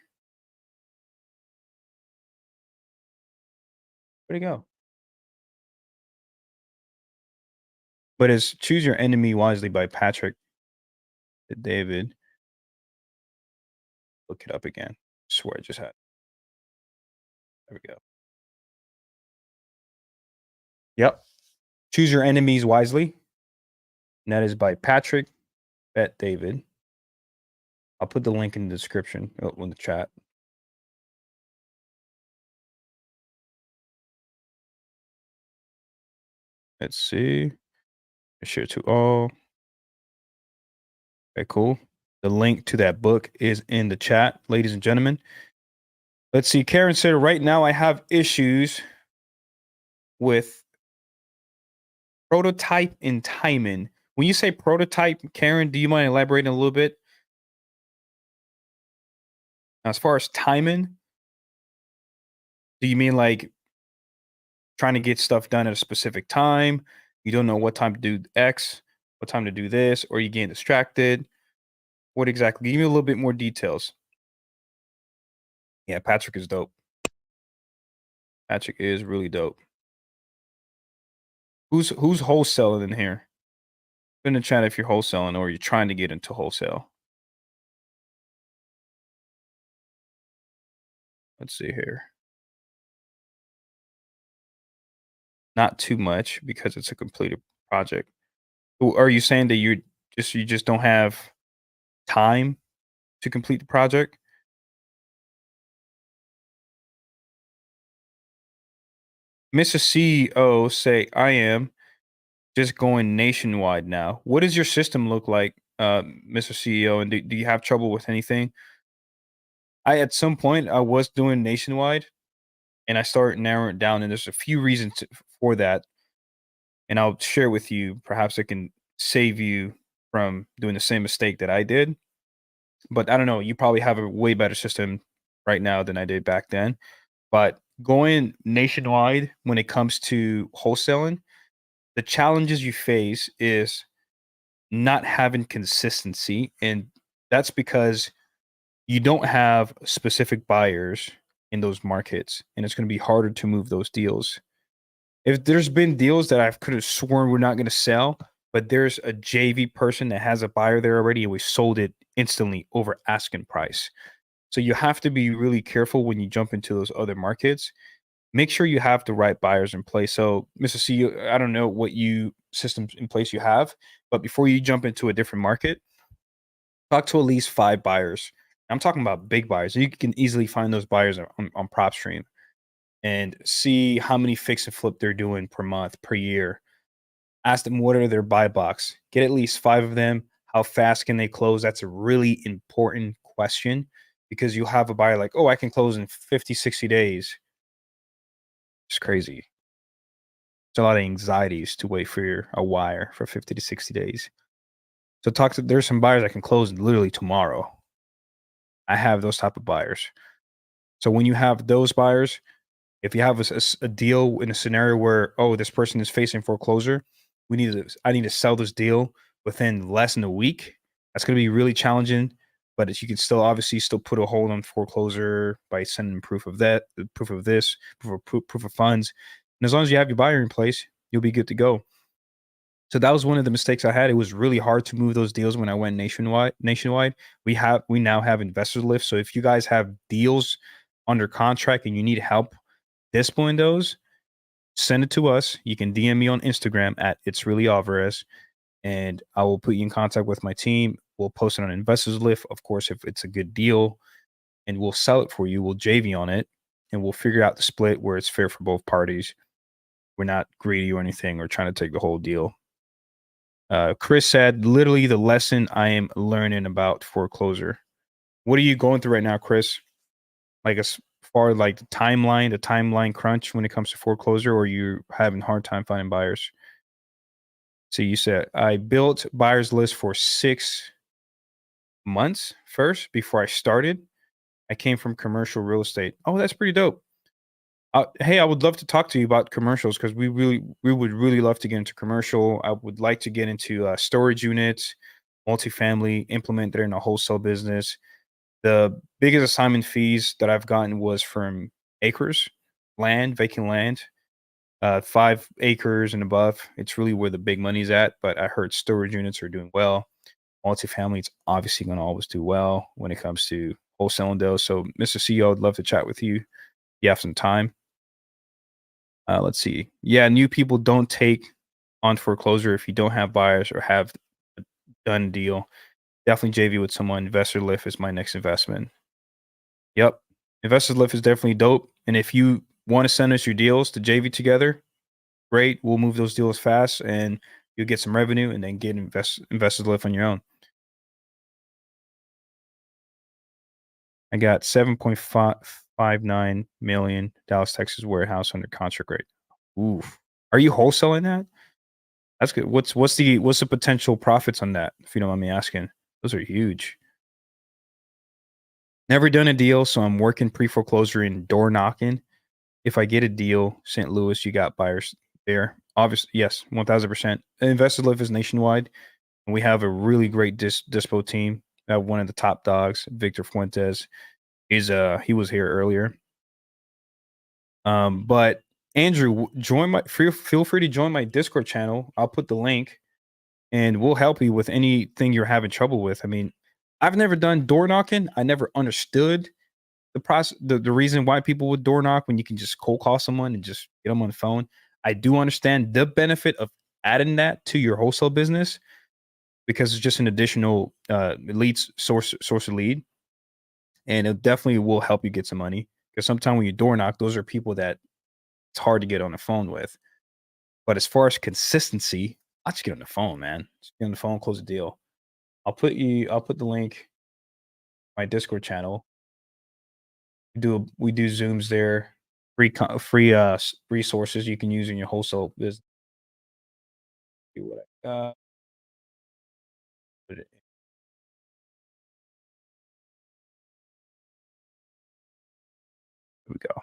Speaker 1: Where'd it go? But it's Choose Your Enemy Wisely by Patrick David. Look it up again. I swear I just had it. There we go. Yep. Choose Your Enemies Wisely. And that is by Patrick Bet-David. I'll put the link in the description, in the chat. Let's see. Share to all. Okay, cool. The link to that book is in the chat, ladies and gentlemen. Let's see. Karen said, right now I have issues with prototype and timing. When you say prototype, Karen, do you mind elaborating a little bit? Now, as far as timing, do you mean like trying to get stuff done at a specific time? You don't know what time to do X? what time to do this, or you getting distracted? What exactly? Give me a little bit more details. Yeah, Patrick is dope. Patrick is really dope. Who's wholesaling in here? Put in the chat if you're wholesaling or you're trying to get into wholesale. Let's see here. Not too much because it's a completed project. Are you saying that you just don't have time to complete the project? Mr. CEO say I am just going nationwide now. What does your system look like, Mr. CEO? And do you have trouble with anything? At some point I was doing nationwide, and I started narrowing it down, and there's a few reasons for that, and I'll share with you. Perhaps it can save you from doing the same mistake that I did. But I don't know. You probably have a way better system right now than I did back then. But going nationwide when it comes to wholesaling, the challenges you face is not having consistency. And that's because you don't have specific buyers in those markets. And it's going to be harder to move those deals. If there's been deals that I could have sworn we're not going to sell, but there's a JV person that has a buyer there already, and we sold it instantly over asking price. So you have to be really careful when you jump into those other markets. Make sure you have the right buyers in place. So, Mr. CEO, I don't know what you systems in place you have, but before you jump into a different market, talk to at least 5 buyers. I'm talking about big buyers. You can easily find those buyers on PropStream and see how many fix and flip they're doing per month, per year. Ask them what are their buy box. Get at least 5 of them. How fast can they close? That's a really important question, because you'll have a buyer like, oh, I can close in 50, 60 days. It's crazy. It's a lot of anxieties to wait for a wire for 50 to 60 days. So there's some buyers that can close literally tomorrow. I have those type of buyers. So when you have those buyers, if you have a deal in a scenario where, oh, this person is facing foreclosure, I need to sell this deal within less than a week. That's going to be really challenging, but you can still obviously still put a hold on foreclosure by sending proof of that, proof of this, proof of funds. And as long as you have your buyer in place, you'll be good to go. So that was one of the mistakes I had. It was really hard to move those deals when I went nationwide. We now have Investor Lift. So if you guys have deals under contract and you need help displaying those, send it to us. You can DM me on Instagram at It's Really Alvarez, and I will put you in contact with my team. We'll post it on Investors Lift, of course, if it's a good deal, and we'll sell it for you. We'll JV on it, and we'll figure out the split where it's fair for both parties. We're not greedy or anything. We're trying to take the whole deal. Chris said, literally the lesson I am learning about foreclosure. What are you going through right now, Chris? Like as far like the timeline crunch when it comes to foreclosure, or you're having a hard time finding buyers? So you said, I built buyers list for 6 months first before I started. I came from commercial real estate. Oh, that's pretty dope. Hey, I would love to talk to you about commercials, because we would really love to get into commercial. I would like to get into storage units, multifamily, implement that in a wholesale business. The biggest assignment fees that I've gotten was from acres, vacant land, 5 acres and above. It's really where the big money's at. But I heard storage units are doing well. Multifamily, it's obviously going to always do well when it comes to wholesaling those. So, Mr. CEO, I'd love to chat with you. You have some time. Let's see. Yeah, new people don't take on foreclosure if you don't have buyers or have a done deal. Definitely JV with someone. Investor Lift is my next investment. Yep. Investor Lift is definitely dope. And if you want to send us your deals to JV together, great. We'll move those deals fast and you'll get some revenue and then get Investor Lift on your own. I got 7.59 million Dallas, Texas warehouse under contract rate. Oof. Are you wholesaling that? That's good. What's the potential profits on that, if you don't mind me asking? Those are huge. Never done a deal, so I'm working pre-foreclosure and door knocking. If I get a deal, St. Louis, you got buyers there. Obviously, yes, 1000%. Invested Live is nationwide, and we have a really great dispo team. One of the top dogs, Victor Fuentes, he was here earlier. But Andrew, feel free to join my Discord channel. I'll put the link, and we'll help you with anything you're having trouble with. I mean, I've never done door knocking. I never understood the process, the reason why people would door knock when you can just cold call someone and just get them on the phone. I do understand the benefit of adding that to your wholesale business because it's just an additional source of lead, and it definitely will help you get some money. Because sometimes when you door knock, those are people that it's hard to get on the phone with. But as far as consistency, I'll just get on the phone, man. Just get on the phone, close the deal. I'll put the link, my Discord channel. We do Zooms there, free resources you can use in your wholesale business. See what I got. Put it in. Here we go.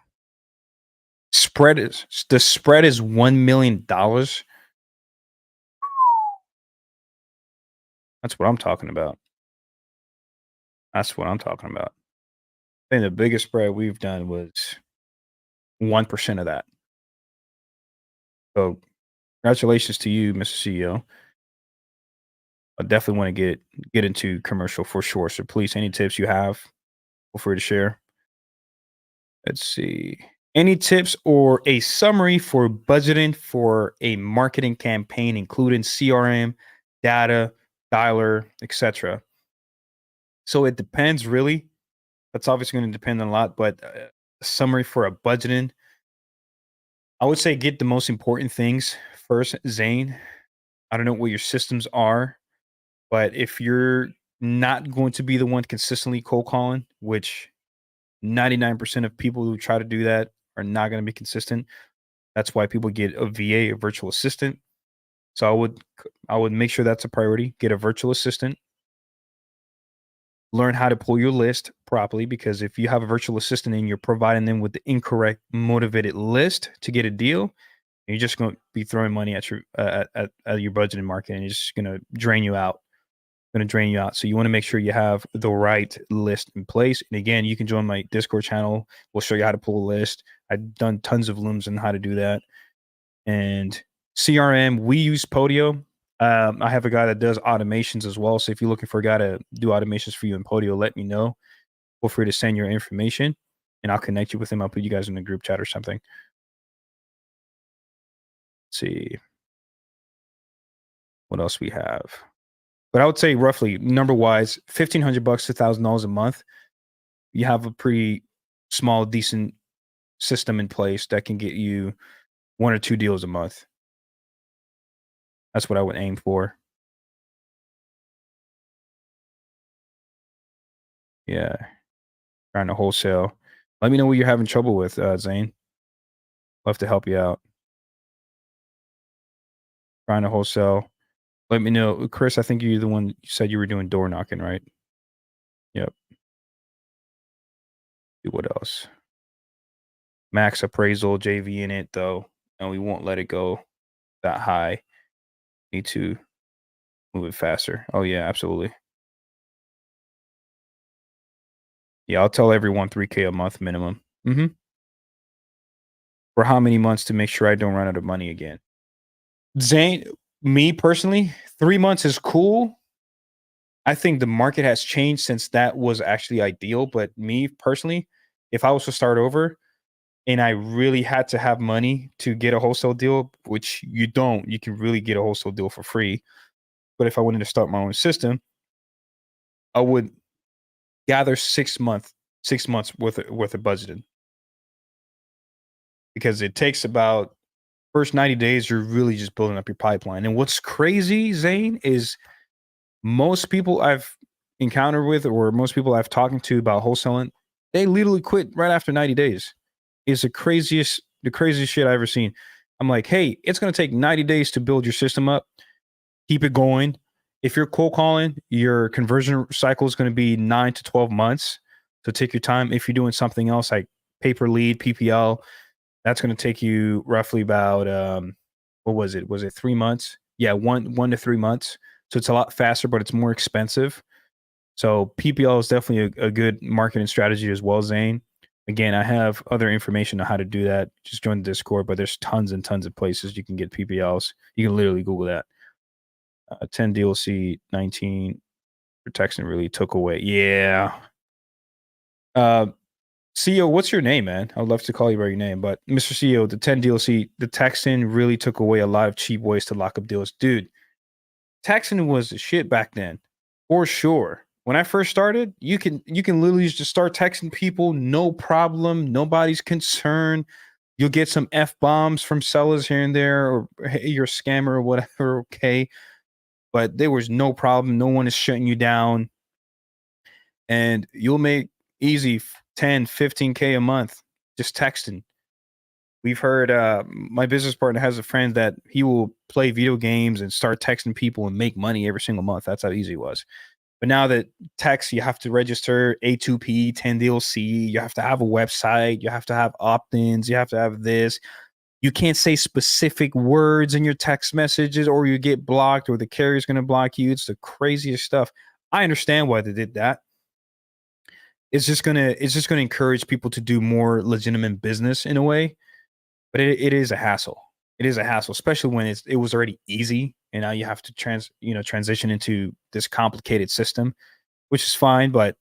Speaker 1: The spread is $1 million. That's what I'm talking about. That's what I'm talking about. I think the biggest spread we've done was 1% of that. So congratulations to you, Mr. CEO. I definitely want to get into commercial for sure. So please, any tips you have, feel free to share. Let's see. Any tips or a summary for budgeting for a marketing campaign, including CRM, data, dialer, etc. So it depends, really. That's obviously going to depend on a lot, but a summary for a budgeting, I would say get the most important things first, Zane. I don't know what your systems are, but if you're not going to be the one consistently cold calling, which 99% of people who try to do that are not going to be consistent. That's why people get a VA, a virtual assistant. So I would make sure that's a priority. Get a virtual assistant. Learn how to pull your list properly, because if you have a virtual assistant and you're providing them with the incorrect motivated list to get a deal, you're just going to be throwing money at your budgeting market, and it's just going to drain you out. So you want to make sure you have the right list in place. And again, you can join my Discord channel. We'll show you how to pull a list. I've done tons of looms on how to do that. And CRM, we use Podio. I have a guy that does automations as well. So if you're looking for a guy to do automations for you in Podio, let me know. Feel free to send your information and I'll connect you with him. I'll put you guys in a group chat or something. Let's see what else we have. But I would say roughly number wise, $1,500 to $1,000 a month. You have a pretty small, decent system in place that can get you 1 or 2 deals a month. That's what I would aim for. Yeah. Trying to wholesale. Let me know what you're having trouble with, Zane. Love to help you out. Trying to wholesale. Let me know. Chris, I think you're the one you said you were doing door knocking, right? Yep. See what else? Max appraisal, JV in it, though. And we won't let it go that high. Need to move it faster. Oh, yeah, absolutely. Yeah, I'll tell everyone $3K a month minimum. For how many months to make sure I don't run out of money again? Zane, me personally, 3 months is cool. I think the market has changed since that was actually ideal. But me personally, if I was to start over and I really had to have money to get a wholesale deal, which you don't, you can really get a wholesale deal for free. But if I wanted to start my own system, I would gather 6 months worth of budgeting, because it takes about first 90 days. You're really just building up your pipeline. And what's crazy, Zane, is most people I've encountered with, or most people I've talked to about wholesaling, they literally quit right after 90 days. It's the craziest shit I've ever seen. I'm like, hey, it's going to take 90 days to build your system up. Keep it going. If you're cold calling, your conversion cycle is going to be 9 to 12 months. So take your time. If you're doing something else like paper lead, PPL, that's going to take you roughly about what was it? Was it 3 months? Yeah, 1 to 3 months. So it's a lot faster, but it's more expensive. So PPL is definitely a good marketing strategy as well, Zane. Again, I have other information on how to do that. Just join the Discord, but there's tons and tons of places you can get PPLs. You can literally Google that. 10 DLC, 19 protection really took away. Yeah. CEO, what's your name, man? I'd love to call you by your name, but Mr. CEO, the 10 DLC, the Texan really took away a lot of cheap ways to lock up deals. Dude, Texan was the shit back then, for sure. When I first started, you can literally just start texting people, no problem. Nobody's concerned. You'll get some F bombs from sellers here and there, or hey, you're a scammer or whatever, okay. But there was no problem. No one is shutting you down. And you'll make easy 10, 15K a month just texting. We've heard my business partner has a friend that he will play video games and start texting people and make money every single month. That's how easy it was. But now that text, you have to register A2P, 10 DLC, you have to have a website, you have to have opt-ins, you have to have this. You can't say specific words in your text messages or you get blocked or the carrier's going to block you. It's the craziest stuff. I understand why they did that. It's just gonna encourage people to do more legitimate business in a way, but it is a hassle. It is a hassle, especially when it was already easy, and now you have to transition into this complicated system, which is fine, but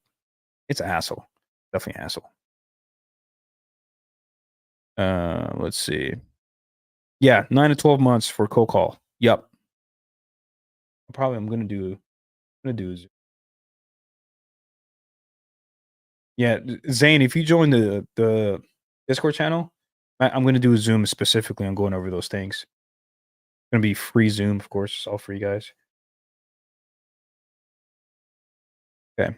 Speaker 1: it's a hassle. Definitely a hassle. Let's see. Yeah, 9 to 12 months for cold call. Yep. I'm gonna do Yeah, Zane, if you join the Discord channel, I'm going to do a Zoom specifically on going over those things. It's going to be free Zoom, of course. It's all free, guys. Okay.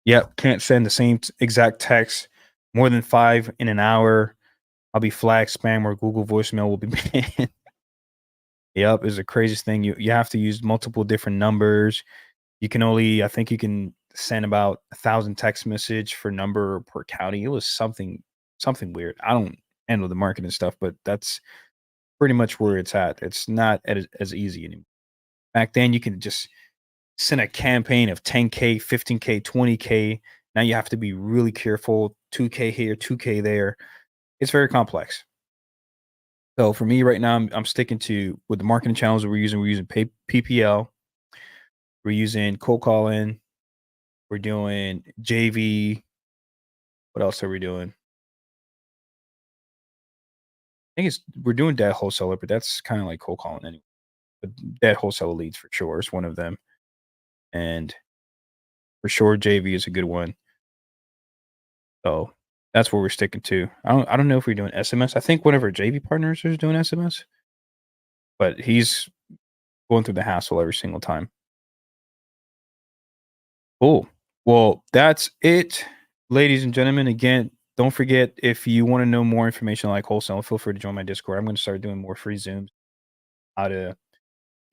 Speaker 1: Yep, can't send the same exact text more than 5 in an hour. I'll be flagged spam or Google voicemail will be banned. Yep, is the craziest thing. You have to use multiple different numbers. I think you can send about 1,000 text message for number per county. It was something weird. I don't handle the marketing stuff, but that's pretty much where it's at. It's not as easy anymore. Back then, you can just send a campaign of 10K, 15K, 20K. Now you have to be really careful. 2K here, 2K there. It's very complex. So for me right now, I'm sticking to with the marketing channels that we're using. We're using PPL. We're using cold calling. We're doing JV. What else are we doing? I think we're doing dead wholesaler, but that's kind of like cold calling anyway. But dead wholesaler leads for sure is one of them. And for sure, JV is a good one. So that's what we're sticking to. I don't know if we're doing SMS. I think one of our JV partners is doing SMS, but he's going through the hassle every single time. Cool. Well, that's it, ladies and gentlemen. Again, don't forget, if you want to know more information like wholesale, feel free to join my Discord. I'm going to start doing more free Zooms, how to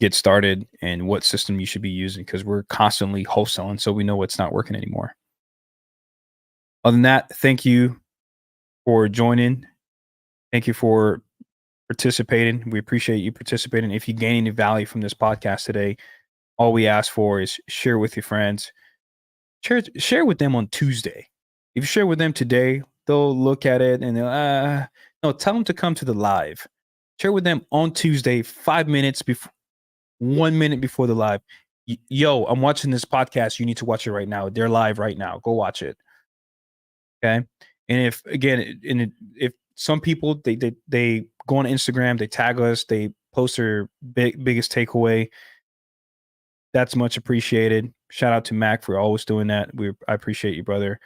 Speaker 1: get started and what system you should be using, because we're constantly wholesaling, so we know what's not working anymore. Other than that, thank you for joining. Thank you for participating. We appreciate you participating. If you gain any value from this podcast today, all we ask for is share with your friends. Share with them on Tuesday. If you share with them today, they'll look at it and they'll no, tell them to come to the live. Share with them on Tuesday, 5 minutes before, 1 minute before the live. Yo, I'm watching this podcast. You need to watch it right now. They're live right now. Go watch it. Okay. And if some people they go on Instagram, they tag us, they post their biggest takeaway. That's much appreciated. Shout out to Mac for always doing that. I appreciate you, brother.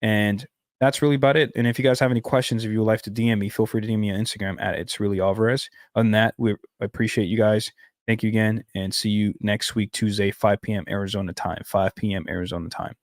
Speaker 1: And that's really about it. And if you guys have any questions, if you would like to DM me, feel free to DM me on Instagram at It's Really Alvarez. Other than that, I appreciate you guys. Thank you again, and see you next week, Tuesday, 5 p.m. Arizona time. 5 p.m. Arizona time.